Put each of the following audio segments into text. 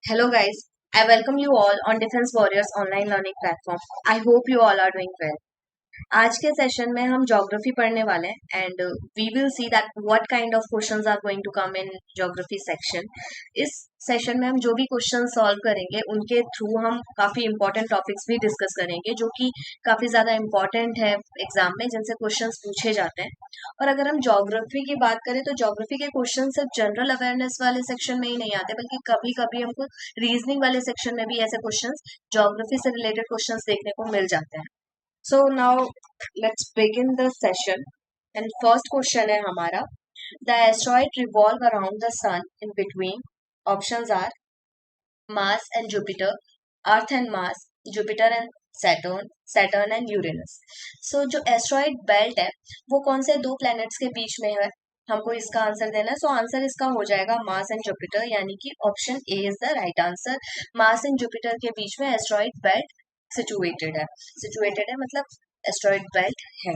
Hello guys, I welcome you all on Defense Warriors online learning platform. I hope you all are doing well. आज के session में हम geography पढ़ने वाले हैं and we will see that what kind of questions are going to come in geography section. इस session में हम जो भी क्वेश्चन सॉल्व करेंगे उनके थ्रू हम काफी इंपॉर्टेंट टॉपिक्स भी डिस्कस करेंगे जो कि काफी ज्यादा इंपॉर्टेंट है एग्जाम में, जिनसे क्वेश्चंस पूछे जाते हैं. और अगर हम ज्योग्राफी की बात करें तो ज्योग्राफी के क्वेश्चन सिर्फ जनरल अवेयरनेस वाले सेक्शन में ही नहीं आते, बल्कि कभी कभी हमको रीजनिंग वाले सेक्शन में भी ऐसे क्वेश्चंस, ज्योग्राफी से रिलेटेड क्वेश्चंस देखने को मिल जाते हैं. So now let's begin the session. And first question है हमारा, the asteroid revolve around the sun in between. Options are Mars and Jupiter, Earth and Mars, Jupiter and Saturn, Saturn and Uranus. So जो asteroid belt है वो कौन से दो planets के बीच में है, हमको इसका आंसर देना है. सो आंसर इसका हो जाएगा मार्स एंड जुपिटर, यानी कि option A is the right answer. Mars and Jupiter के बीच में एस्ट्रॉइड बेल्ट सिचुएटेड है मतलब एस्ट्रॉइड बेल्ट है.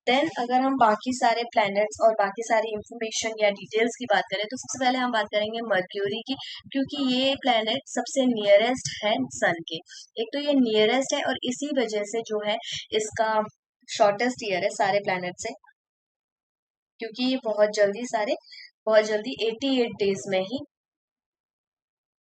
देन अगर हम बाकी सारे प्लैनेट्स और बाकी सारी इंफॉर्मेशन या डिटेल्स की बात करें तो सबसे पहले हम बात करेंगे मर्क्यूरी की, क्योंकि ये प्लैनेट सबसे नियरेस्ट है सन के. एक तो ये नियरेस्ट है और इसी वजह से जो है इसका शॉर्टेस्ट ईयर है सारे प्लैनेट से, क्योंकि ये बहुत जल्दी 88 डेज में ही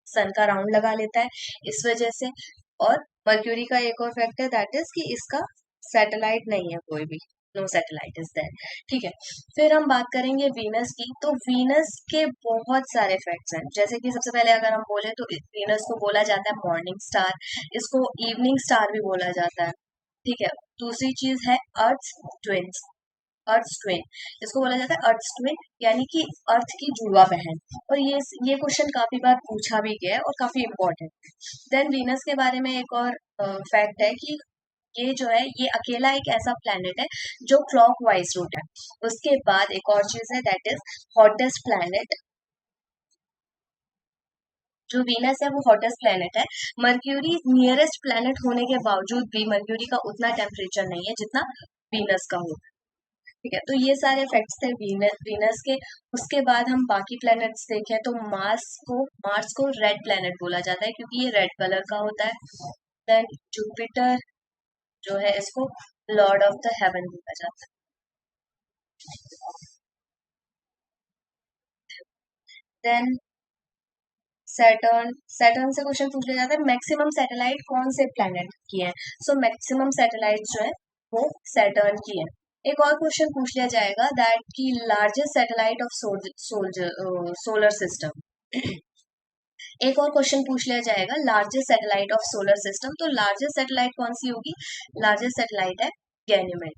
सन का राउंड लगा लेता है इस वजह से. और मर्क्यूरी का एक और फैक्ट है दैट इज कि इसका सैटेलाइट नहीं है कोई भी, नो सैटेलाइट इज देयर. ठीक है, फिर हम बात करेंगे वीनस की. तो वीनस के बहुत सारे फैक्ट्स हैं, जैसे कि सबसे पहले अगर हम बोले तो वीनस को बोला जाता है मॉर्निंग स्टार, इसको इवनिंग स्टार भी बोला जाता है. ठीक है, दूसरी चीज है अर्थ ट्विन, इसको बोला जाता है अर्थ ट्विन, यानी कि अर्थ की जुड़वा बहन. और ये क्वेश्चन काफी बार पूछा भी गया है और काफी इम्पोर्टेंट है. देन वीनस के बारे में एक और फैक्ट है कि ये जो है ये अकेला एक ऐसा प्लैनेट है जो क्लॉक वाइज रूट है. उसके बाद एक और चीज है दैट इज हॉटेस्ट प्लैनेट. जो वीनस है वो हॉटेस्ट प्लैनेट है. मर्क्यूरी नियरेस्ट प्लैनेट होने के बावजूद भी मर्क्यूरी का उतना टेम्परेचर नहीं है जितना वीनस का होगा. ठीक है, तो ये सारे फैक्ट्स थे वीनस के. उसके बाद हम बाकी प्लैनेट्स देखें तो मार्स को रेड प्लैनेट बोला जाता है क्योंकि ये रेड कलर का होता है. देन जुपिटर जो है इसको लॉर्ड ऑफ द हेवन बोला जाता है. देन सैटर्न से क्वेश्चन पूछ लिया जाता है मैक्सिमम सैटेलाइट कौन से प्लैनेट की है. सो मैक्सिमम सैटेलाइट जो है वो सैटर्न की है. एक और क्वेश्चन पूछ लिया जाएगा दैट की largest satellite of solar system. एक और क्वेश्चन पूछ लिया जाएगा largest satellite of solar system. तो लार्जेस्ट सैटेलाइट कौन सी होगी, लार्जेस्ट सैटेलाइट है गैनीमेड.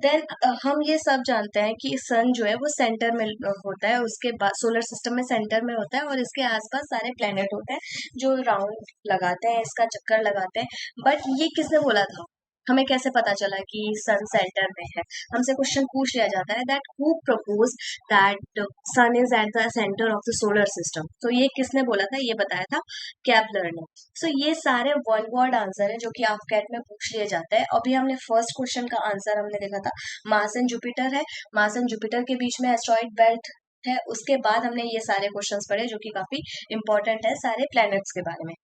देन हम ये सब जानते हैं कि सन जो है वो सेंटर में होता है, उसके बाद सोलर सिस्टम में सेंटर में होता है और इसके आसपास सारे प्लेनेट होते हैं जो राउंड लगाते हैं, इसका चक्कर लगाते हैं. बट ये किसने बोला था, हमें कैसे पता चला कि सन सेंटर में है. हमसे क्वेश्चन पूछ लिया जाता है that who propose that sun is at the centre of the solar system. तो ये किसने बोला था, ये बताया था केपलर ने. सो ये सारे वन वर्ड आंसर है जो कि आप कैट में पूछ लिए जाते हैं. अभी हमने फर्स्ट क्वेश्चन का आंसर हमने देखा था मार्स एंड जुपिटर है. मार्स एंड जुपिटर के बीच में एस्ट्रॉइड बेल्ट है. उसके बाद हमने ये सारे क्वेश्चंस पढ़े जो कि काफी इंपॉर्टेंट है सारे प्लैनेट्स के बारे में.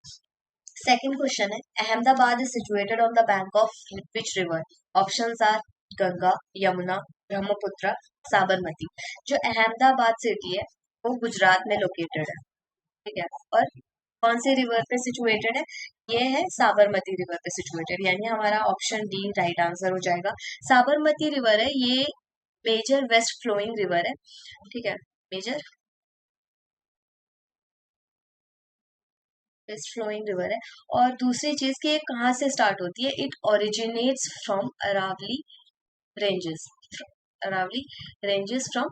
सेकंड क्वेश्चन है Ahmedabad is situated on the bank of which river. Options are Ganga, Yamuna, Brahmaputra, Sabarmati. जो अहमदाबाद सिटी है वो गुजरात में लोकेटेड है. ठीक है, और कौन सी रिवर पे सिचुएटेड है, ये है साबरमती रिवर पे सिचुएटेड, यानी हमारा ऑप्शन डी राइट आंसर हो जाएगा. साबरमती रिवर है ये मेजर वेस्ट फ्लोइंग रिवर है. ठीक है, मेजर वेस्ट फ्लोइंग रिवर है. और दूसरी चीज कि ये कहाँ से स्टार्ट होती है, it originates from ranges Aravalli from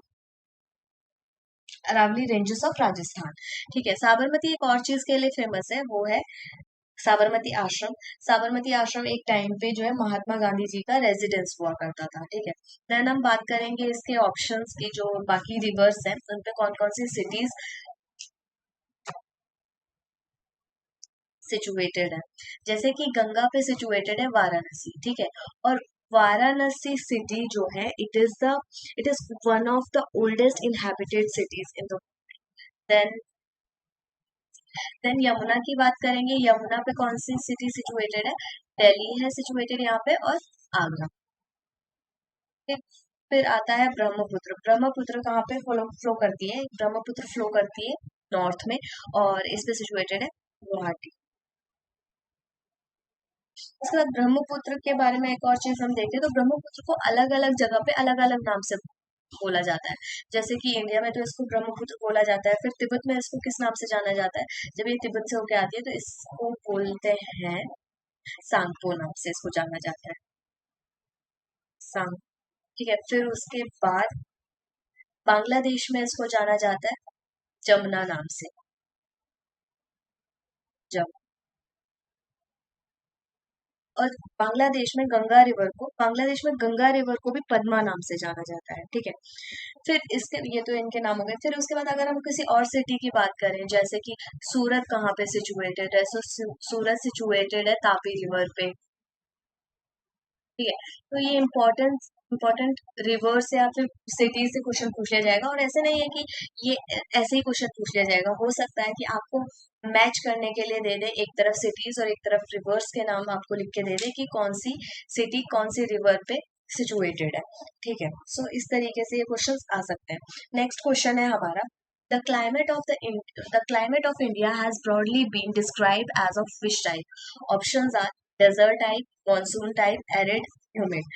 Aravalli ranges of Rajasthan. ठीक है, साबरमती एक और चीज के लिए फेमस है, वो है साबरमती आश्रम. साबरमती आश्रम एक टाइम पे जो है महात्मा गांधी जी का रेजिडेंस हुआ करता था. ठीक है, देन हम बात करेंगे इसके ऑप्शंस की, जो बाकी रिवर्स हैं उन पे कौन कौन सी सिटीज सिचुएटेड है. जैसे कि गंगा पे सिचुएटेड है वाराणसी. ठीक है, और वाराणसी सिटी जो है, it is one of the oldest inhabited cities in the. Then Yamuna की बात करेंगे। यमुना पे कौन सी सिटी सिचुएटेड है? दिल्ली है सिचुएटेड यहाँ पे, और आगरा। ठीक। फिर आता है ब्रह्मपुत्र। ब्रह्मपुत्र कहाँ पे फ्लो करती है? ब्रह्मपुत्र फ्लो करती है नॉर्थ में, और इस पे सिचुएटेड है गुवाहाटी। उसके बाद ब्रह्मपुत्र के बारे में एक और चीज हम देखते हैं, तो ब्रह्मपुत्र को अलग अलग जगह पे अलग अलग नाम से बोला जाता है। जैसे कि इंडिया में तो इसको ब्रह्मपुत्र बोला जाता है, फिर तिब्बत में इसको किस नाम से जाना जाता है? जब ये तिब्बत से होके आती है तो इसको बोलते हैं सांगपो, नाम से इसको जाना जाता है, सांग। ठीक है। फिर उसके बाद बांग्लादेश में इसको जाना जाता है जमुना नाम से, जम। और बांग्लादेश में गंगा रिवर को भी पद्मा नाम से जाना जाता है। ठीक है। फिर इसके, ये तो इनके नाम हो गए। फिर उसके बाद अगर हम किसी और सिटी की बात करें, जैसे कि सूरत कहाँ पे सिचुएटेड है? सूरत सिचुएटेड है तापी रिवर पे। ठीक है। तो ये इम्पोर्टेंट इम्पोर्टेंट रिवर्स या फिर सिटी से क्वेश्चन पूछ लिया जाएगा, और ऐसे नहीं है कि ये ऐसे ही क्वेश्चन पूछ लिया जाएगा। हो सकता है कि आपको मैच करने के लिए दे दे, एक तरफ सिटीज और एक तरफ रिवर्स के नाम आपको लिख के दे दे कि कौन सी सिटी कौन सी रिवर पे सिचुएटेड है। ठीक है। सो इस तरीके से ये क्वेश्चंस आ सकते हैं। नेक्स्ट क्वेश्चन है हमारा, the climate of India has broadly been described as of which type? Options are desert type, monsoon type, arid, humid.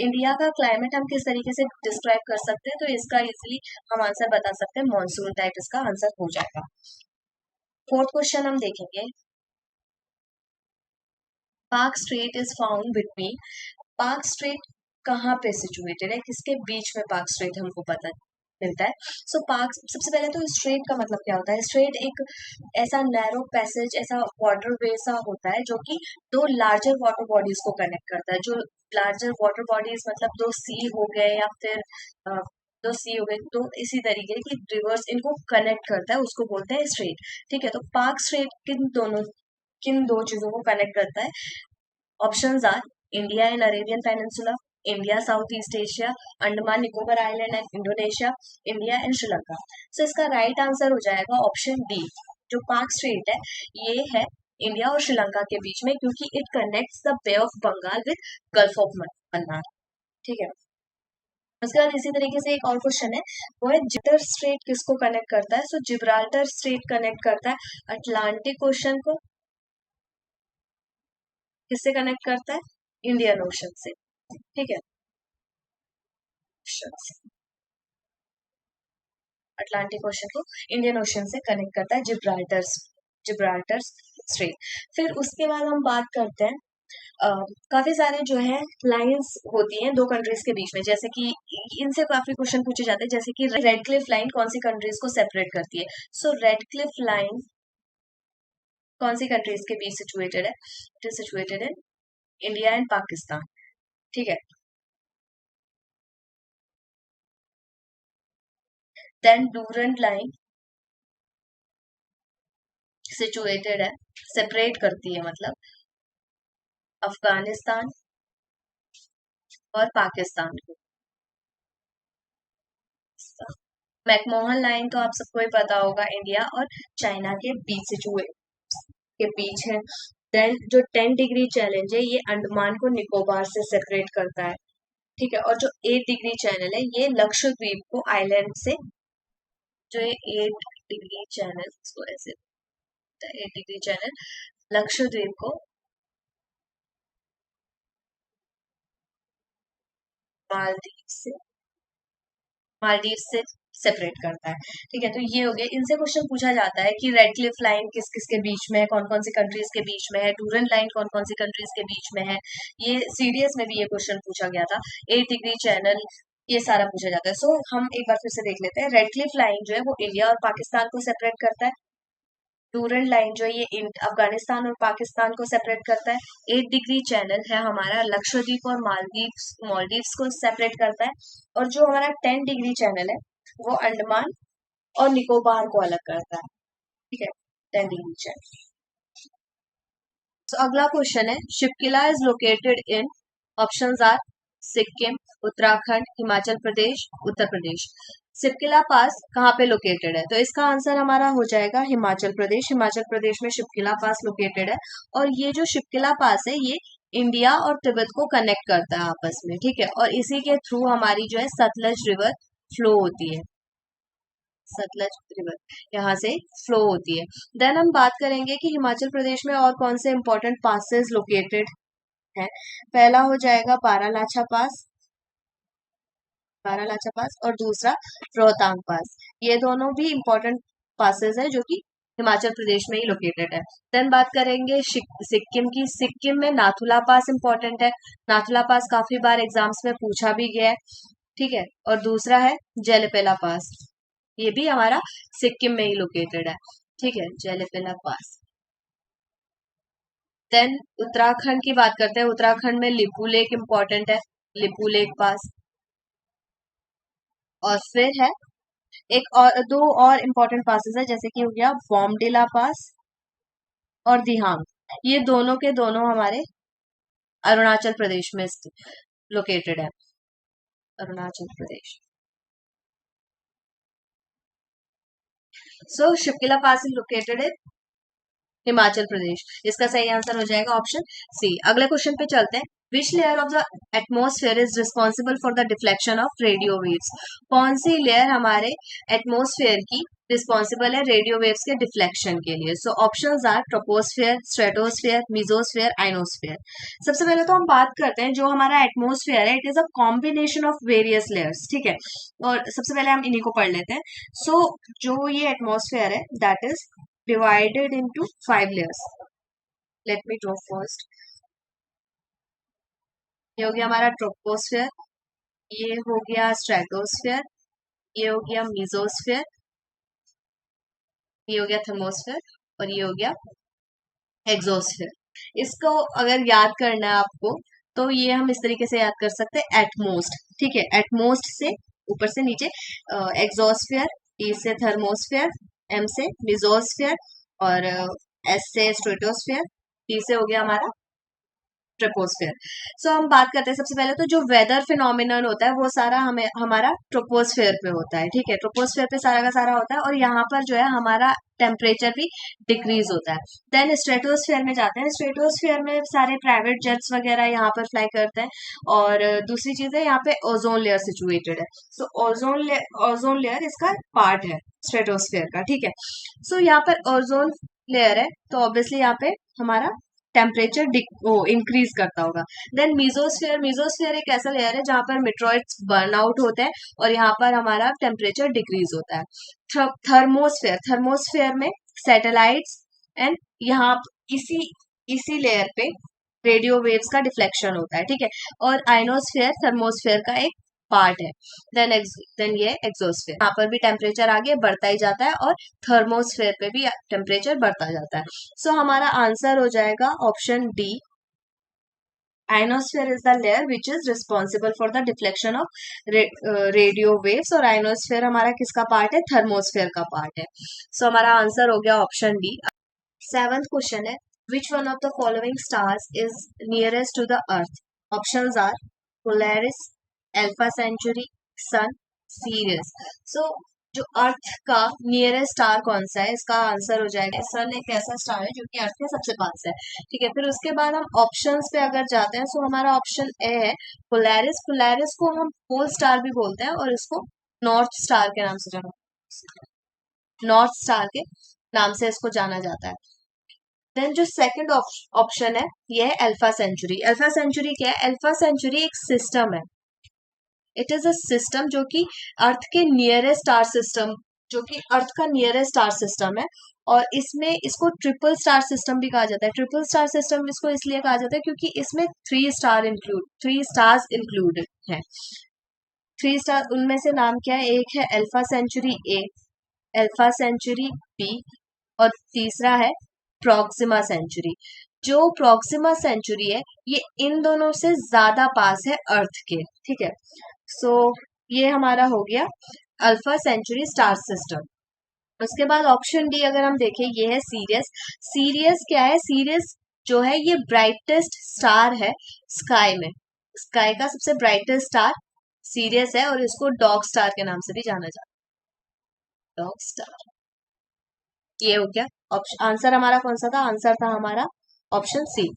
India का क्लाइमेट हम किस तरीके से डिस्क्राइब कर सकते हैं? तो इसका इजिली हम आंसर बता सकते हैं, मॉनसून टाइप इसका आंसर हो जाएगा। फोर्थ क्वेश्चन हम देखेंगे, park street is found between. Park street कहाँ पे सिचुएटेड है? किसके बीच में पार्क स्ट्रीट हमको पता मिलता है? सो पार्क, सबसे पहले तो स्ट्रेट का मतलब क्या होता है? स्ट्रेट एक ऐसा नैरो पैसेज, ऐसा वाटर वे सा होता है जो कि दो लार्जर वाटर बॉडीज को कनेक्ट करता है। जो लार्जर वाटर बॉडीज मतलब दो सी हो गए, या फिर अ, दो सी हो गए, तो इसी तरीके की रिवर्स इनको कनेक्ट करता है, उसको बोलते हैं स्ट्रेट। ठीक है। तो पार्क स्ट्रेट किन दो चीजों को कनेक्ट करता है? Options are India and Arabian peninsula, India south east Asia, Andaman Nicobar island and Indonesia, India and Sri Lanka. So इसका राइट आंसर हो जाएगा ऑप्शन डी। जो पार्क स्ट्रेट है, ये है इंडिया और श्रीलंका के बीच में, क्योंकि it connects the bay of Bengal with gulf of Mannar. ठीक है। उसके बाद इसी तरीके से एक और क्वेश्चन है, वो है जिब्राल्टर स्ट्रेट किसको कनेक्ट करता है? सो जिब्राल्टर स्ट्रेट कनेक्ट करता है अटलांटिक ओशन को। किससे कनेक्ट करता है? इंडियन ओशन से। ठीक है। अटलांटिक ओशन को इंडियन ओशन से कनेक्ट करता है जिब्राल्टर स्ट्रेट। फिर उसके बाद हम बात करते हैं, काफी सारे जो है लाइंस होती हैं दो कंट्रीज के बीच में, जैसे कि इनसे काफी क्वेश्चन पूछे जाते हैं, जैसे कि रेड क्लिफ लाइन कौन सी कंट्रीज को सेपरेट करती है? सो रेड क्लिफ लाइन कौन सी कंट्रीज के बीच सिचुएटेड है? It is situated in India and Pakistan. ठीक है। देन डूरंड लाइन सिचुएटेड है, सेपरेट करती है मतलब अफगानिस्तान और पाकिस्तान को। मैकमोहन लाइन तो आप सबको ही पता होगा, इंडिया और चाइना के बीच के बीच है। देन जो 10 डिग्री चैलेंज है, ये अंडमान को निकोबार से सेपरेट करता है। ठीक है। और जो 8 डिग्री चैनल है, ये लक्षद्वीप को आइलैंड से, जो ये 8 डिग्री चैनल, इसको ऐसे 8 डिग्री चैनल लक्षद्वीप को मालदीव से मालदीव से सेपरेट करता है। ठीक है। तो ये हो गया, इनसे क्वेश्चन पूछा जाता है कि रेड क्लिफ लाइन किस किस के बीच में है, कौन कौन सी कंट्रीज के बीच में है, डूरन लाइन कौन कौन सी कंट्रीज के बीच में है। ये सीडीएस में भी ये क्वेश्चन पूछा गया था। 8 डिग्री चैनल, ये सारा पूछा जाता है। सो हम एक बार फिर से देख लेते हैं। रेड क्लिफ लाइन जो है वो इंडिया और पाकिस्तान को सेपरेट करता है। डूरन लाइन जो है ये अफगानिस्तान और पाकिस्तान को सेपरेट करता है। 8 डिग्री चैनल है हमारा लक्षद्वीप और मालदीव्स को सेपरेट करता है। और जो हमारा 10 डिग्री चैनल है, वो अंडमान और निकोबार को अलग करता है। ठीक है। 10 डिग्री चैनल। तो अगला क्वेश्चन है, Shipki La is located in. Options are Sikkim, Uttarakhand, Himachal Pradesh, Uttar Pradesh. Shipki La pass कहाँ पे लोकेटेड है? तो इसका आंसर हमारा हो जाएगा हिमाचल प्रदेश। हिमाचल प्रदेश में शिपकिला पास लोकेटेड है। और ये जो शिपकिला पास है ये इंडिया और तिब्बत को कनेक्ट करता है आपस में, ठीक है। और इसी के थ्रू हमारी जो है सतलज रिवर फ्लो होती है। सतलज रिवर यहाँ से फ्लो होती है। देन हम बात करेंगे कि हिमाचल प्रदेश में और कौन से इंपॉर्टेंट पासेस लोकेटेड हैं। पहला हो जाएगा बारालाचा पास, बारालाचा पास, और दूसरा रोहतांग पास। ये दोनों भी इंपॉर्टेंट पासेस हैं जो कि हिमाचल प्रदेश में ही लोकेटेड है। देन बात करेंगे सिक्किम की। सिक्किम में नाथुला पास इंपॉर्टेंट है। नाथुला पास काफी बार एग्जाम्स में पूछा भी गया है, ठीक है। और दूसरा है जेलेपेला पास, ये भी हमारा सिक्किम में ही लोकेटेड है, ठीक है, जेलेपेला पास। देन उत्तराखंड की बात करते हैं। उत्तराखंड में लिपू लेक इंपॉर्टेंट है, लिपू लेक पास। और फिर है एक और दो और इम्पोर्टेंट पासेस है, जैसे कि हो गया बॉमडिला पास और दिहांग। ये दोनों के दोनों हमारे अरुणाचल प्रदेश में लोकेटेड है, अरुणाचल प्रदेश। सो शिपकिला पास इज लोकेटेड इन हिमाचल प्रदेश। इसका सही आंसर हो जाएगा ऑप्शन सी। अगले क्वेश्चन पे चलते हैं। Which layer of the atmosphere is responsible for the deflection of radio waves? कौन सी लेयर हमारे एटमोस्फेयर की रिस्पॉन्सिबल है रेडियो वेव्स के डिफ्लेक्शन के लिए? So options are troposphere, stratosphere, mesosphere, ionosphere. सबसे पहले तो हम बात करते हैं जो हमारा एटमोस्फेयर है, it is a combination of various layers, ठीक है। और सबसे पहले हम इन्हीं को पढ़ लेते हैं। सो जो ये एटमोस्फेयर है that is divided into 5 layers. Let me draw first. ये हो गया हमारा ट्रोपोस्फेयर, ये हो गया स्ट्रेटोस्फेयर, ये हो गया मीजोस्फेयर, ये हो गया थर्मोस्फेयर, और ये हो गया एक्सोस्फेयर। इसको अगर याद करना है आपको तो ये हम इस तरीके से याद कर सकते हैं, एटमोस्ट, ठीक है। एटमोस्ट से ऊपर से नीचे, एक्सोस्फेयर, ई से थर्मोस्फेयर, एम से मिजोस्फेयर, और एस से स्ट्रेटोस्फेयर, टी से हो गया हमारा ट्रोपोस्फेयर। सो हम बात करते हैं सबसे पहले तो जो वेदर फिनोमिनन होता है वो सारा हमें हमारा ट्रोपोस्फेयर पे होता है, ठीक है। ट्रोपोस्फेयर पे सारा का सारा होता है, और यहाँ पर जो है हमारा टेम्परेचर भी डिक्रीज होता है। देन स्ट्रेटोस्फेयर में जाते हैं। स्ट्रेटोस्फेयर में सारे प्राइवेट जेट्स वगैरह यहाँ पर फ्लाई करते हैं। और दूसरी चीज है यहाँ पे ओजोन लेयर सिचुएटेड है। सो ओजोन लेयर इसका पार्ट है स्ट्रेटोस्फेयर का, ठीक है। सो यहाँ पर ओजोन लेयर है तो ऑब्वियसली यहाँ पे हमारा टेम्परेचर इंक्रीज करता होगा। देन मीजोस्फेयर, मीजोस्फेयर एक ऐसा लेयर है जहां पर मेट्रॉइड्स बर्न आउट होते हैं और यहाँ पर हमारा टेम्परेचर डिक्रीज होता है। थर्मोस्फेयर, थर्मोस्फेयर में सैटेलाइट्स एंड यहाँ इसी इसी लेयर पे रेडियो वेव्स का डिफ्लेक्शन होता है, ठीक है। और आइनोस्फेयर थर्मोस्फेयर का एक पार्ट है। देन ये एक्सोस्फेयर, यहाँ पर भी टेम्परेचर आगे बढ़ता ही जाता है और थर्मोस्फेयर पे भी टेम्परेचर बढ़ता जाता है। सो हमारा आंसर हो जाएगा option D. Ionosphere is the layer which is responsible for the deflection of radio waves, और आइनोस्फेयर हमारा किसका पार्ट है? थर्मोस्फेयर का पार्ट है। सो हमारा आंसर हो गया ऑप्शन डी। सेवंथ क्वेश्चन है, which one of the following stars is nearest to the earth? Options are Polaris, Alpha Centauri, Sun, Sirius. So जो अर्थ का नियरेस्ट स्टार कौन सा है, इसका आंसर हो जाएगा सन। एक ऐसा स्टार है जो कि अर्थ के सबसे पास है, ठीक है। फिर उसके बाद हम ऑप्शंस पे अगर जाते हैं तो हमारा ऑप्शन ए है पोलैरिस। पोलैरिस को हम पोल स्टार भी बोलते हैं और इसको नॉर्थ स्टार के नाम से जाना, नॉर्थ स्टार के नाम से इसको जाना जाता है। देन जो सेकंड ऑप्शन है ये है अल्फा सेंचुरी। अल्फा सेंचुरी क्या है? अल्फा सेंचुरी एक सिस्टम है, इट इज अ सिस्टम जो कि अर्थ के नियरेस्ट स्टार सिस्टम, जो कि अर्थ का नियरेस्ट स्टार सिस्टम है। और इसमें इसको ट्रिपल स्टार सिस्टम भी कहा जाता है। ट्रिपल स्टार सिस्टम इसको इसलिए कहा जाता है क्योंकि इसमें थ्री स्टार्स इंक्लूडेड है। थ्री स्टार उनमें से नाम क्या है? एक है Alpha Centauri A, Alpha Centauri B, और तीसरा है प्रॉक्सिमा सेंचुरी। जो प्रॉक्सिमा सेंचुरी है ये इन दोनों से ज्यादा पास है अर्थ के, ठीक है। सो ये हमारा हो गया अल्फा सेंचुरी स्टार सिस्टम। उसके बाद ऑप्शन डी अगर हम देखें ये है सीरियस। सीरियस क्या है? सीरियस जो है ये ब्राइटेस्ट स्टार है स्काई में। स्काई का सबसे ब्राइटेस्ट स्टार सीरियस है और इसको डॉग स्टार के नाम से भी जाना जाता है, डॉग स्टार। ये हो गया ऑप्शन। आंसर हमारा कौन सा था? आंसर था हमारा ऑप्शन सी।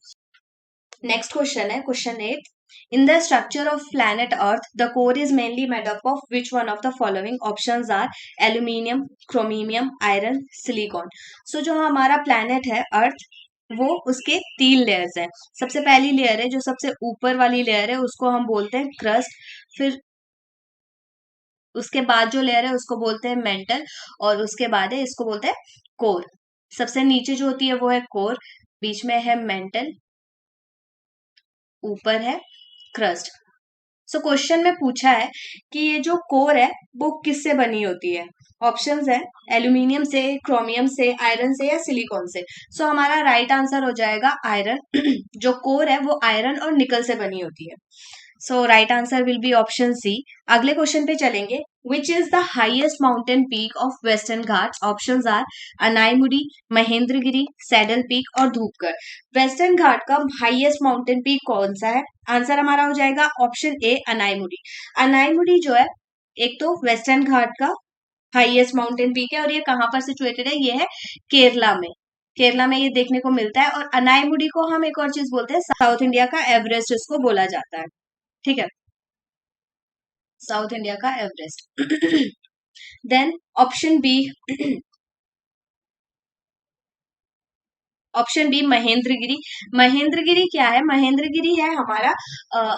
नेक्स्ट क्वेश्चन है question 8। In the structure of planet Earth, the core is mainly made up of which one of the following? Options are aluminium, chromium, iron, silicon. So जो हमारा planet है अर्थ, वो उसके 3 layers हैं। सबसे पहली layer है जो सबसे ऊपर वाली लेयर है, उसको हम बोलते हैं क्रस्ट। फिर उसके बाद जो लेयर है उसको बोलते हैं मेंटल, और उसके बाद है इसको बोलते हैं कोर। सबसे नीचे जो होती है वो है कोर, बीच में है मेंटल, ऊपर है क्रस्ट। सो क्वेश्चन में पूछा है कि ये जो कोर है वो किससे बनी होती है? ऑप्शंस है एल्यूमिनियम से, क्रोमियम से, आयरन से या सिलिकॉन से। सो हमारा राइट आंसर हो जाएगा आयरन। जो कोर है वो आयरन और निकल से बनी होती है। So right answer will be option C. अगले क्वेश्चन पे चलेंगे। Which is the highest mountain peak of western Ghat? Options are Anaimudi, Mahendragiri, saddle peak और धूपगढ़। वेस्टर्न घाट का हाईएस्ट माउंटेन पीक कौन सा है? आंसर हमारा हो जाएगा ऑप्शन ए अनाईमुडी। अनाईमुडी जो है एक तो वेस्टर्न घाट का हाईएस्ट माउंटेन पीक है और ये कहाँ पर सिचुएटेड है? ये है केरला में। केरला में ये देखने को मिलता है। और अनाईमुडी को हम एक और चीज बोलते हैं, साउथ इंडिया का एवरेस्ट इसको बोला जाता है। ठीक है, साउथ इंडिया का Everest. Then option B, option B Mahendragiri. Mahendragiri क्या है? महेंद्रगिरी है हमारा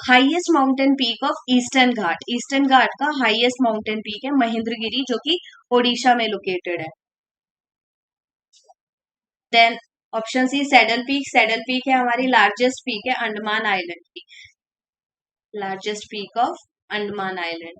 highest mountain peak of eastern Ghat. Eastern Ghat का हाईएस्ट माउंटेन पीक है महेंद्रगिरी, जो कि ओडिशा में लोकेटेड है। Then option C saddle peak. Saddle peak है हमारी लार्जेस्ट पीक है अंडमान आइलैंड की, largest peak of Andaman island.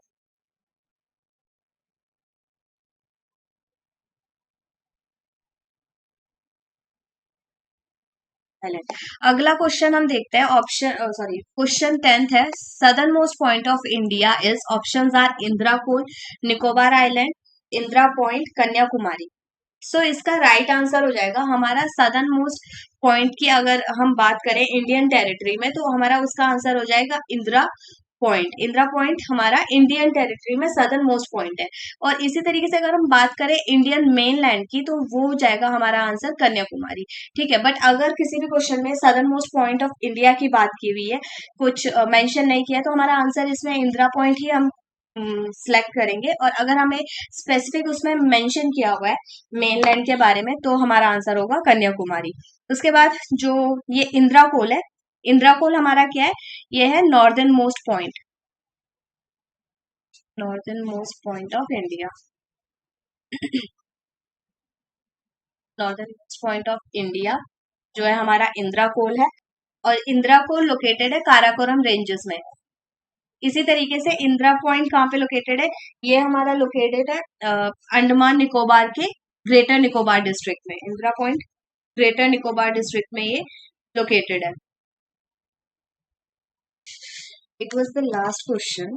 अगला क्वेश्चन हम देखते हैं। ऑप्शन सॉरी क्वेश्चन 10th है। Southern most point of India is, options are Indira col, Nicobar island, Indira point, Kanyakumari. So इसका राइट आंसर हो जाएगा हमारा सदर्न मोस्ट पॉइंट की। अगर हम बात करें इंडियन टेरिटरी में तो हमारा उसका आंसर हो जाएगा इंदिरा पॉइंट। इंदिरा पॉइंट हमारा इंडियन टेरिटरी में सदर्न मोस्ट पॉइंट है। और इसी तरीके से अगर हम बात करें इंडियन मेन लैंड की तो वो हो जाएगा हमारा आंसर कन्याकुमारी। ठीक है, बट अगर किसी भी क्वेश्चन में southern most point of India की बात की हुई है, कुछ मेंशन नहीं किया, तो हमारा आंसर इसमें इंदिरा पॉइंट ही हम सिलेक्ट करेंगे। और अगर हमें स्पेसिफिक उसमें मेंशन किया हुआ है मेनलैंड के बारे में तो हमारा आंसर होगा कन्याकुमारी। उसके बाद जो ये इंदिरा कोल है, इंदिरा कोल हमारा क्या है? ये है northern most point, northern most point of India. Northern most point of India जो है हमारा इंदिरा कोल है। और इंदिरा कोल लोकेटेड है काराकोरम रेंजेस में। इसी तरीके से इंदिरा पॉइंट कहाँ पे लोकेटेड है? ये हमारा लोकेटेड है अंडमान निकोबार के ग्रेटर निकोबार डिस्ट्रिक्ट में। Indira point greater Nicobar district में ये लोकेटेड है। It was the last question.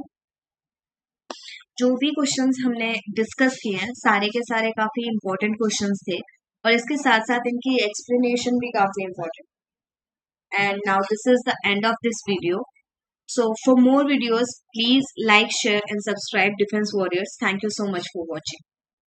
जो भी क्वेश्चंस हमने डिस्कस किए हैं सारे के सारे काफी इंपॉर्टेंट क्वेश्चंस थे, और इसके साथ साथ इनकी एक्सप्लेनेशन भी काफी important. And now this is the end of this video. So for more videos, please like, share and subscribe Defense Warriors. Thank you so much for watching.